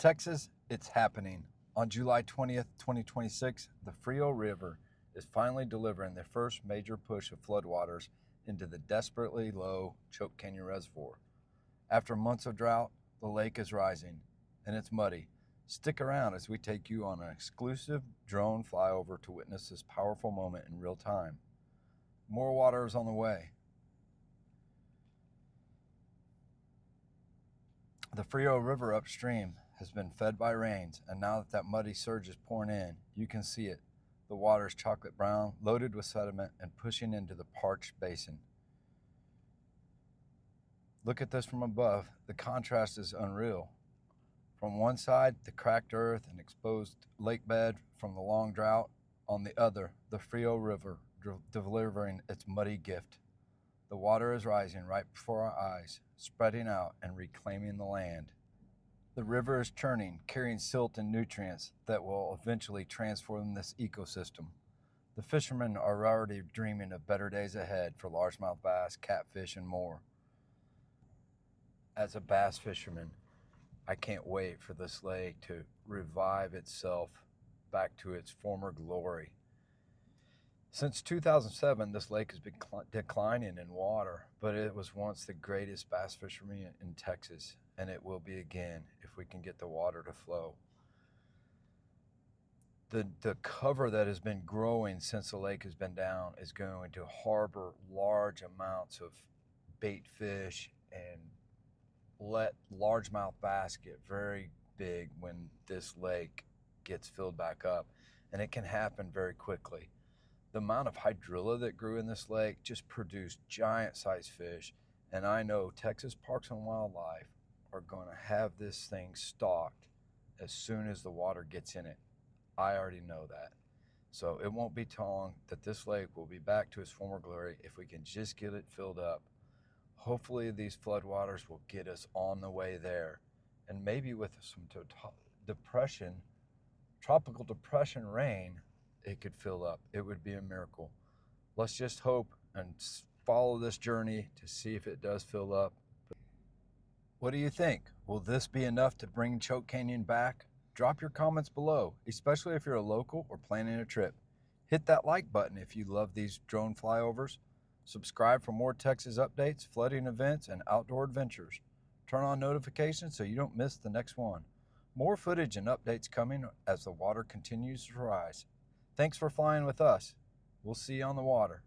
Texas, it's happening. On July 20th, 2026, the Frio River is finally delivering the first major push of floodwaters into the desperately low Choke Canyon Reservoir. After months of drought, the lake is rising, and it's muddy. Stick around as we take you on an exclusive drone flyover to witness this powerful moment in real time. More water is on the way. The Frio River upstream has been fed by rains, and now that muddy surge is pouring in, you can see it. The water is chocolate brown, loaded with sediment, and pushing into the parched basin. Look at this from above. The contrast is unreal. From one side, the cracked earth and exposed lake bed from the long drought. On the other, the Frio River delivering its muddy gift. The water is rising right before our eyes, spreading out and reclaiming the land. The river is churning, carrying silt and nutrients that will eventually transform this ecosystem. The fishermen are already dreaming of better days ahead for largemouth bass, catfish, and more. As a bass fisherman, I can't wait for this lake to revive itself back to its former glory. Since 2007, this lake has been declining in water, but it was once the greatest bass fishery in Texas, and it will be again if we can get the water to flow. The cover that has been growing since the lake has been down is going to harbor large amounts of bait fish and let largemouth bass get very big when this lake gets filled back up, and it can happen very quickly. The amount of hydrilla that grew in this lake just produced giant sized fish, and I know Texas Parks and Wildlife are going to have this thing stocked as soon as the water gets in it. I already know that. So it won't be too long that this lake will be back to its former glory if we can just get it filled up. Hopefully these floodwaters will get us on the way there, and maybe with some tropical depression rain, it could fill up. It would be a miracle. Let's just hope and follow this journey to see if it does fill up. What do you think? Will this be enough to bring Choke Canyon back? Drop your comments below, especially if you're a local or planning a trip. Hit that like button if you love these drone flyovers. Subscribe for more Texas updates, flooding events, and outdoor adventures. Turn on notifications so you don't miss the next one. More footage and updates coming as the water continues to rise. Thanks for flying with us. We'll see you on the water.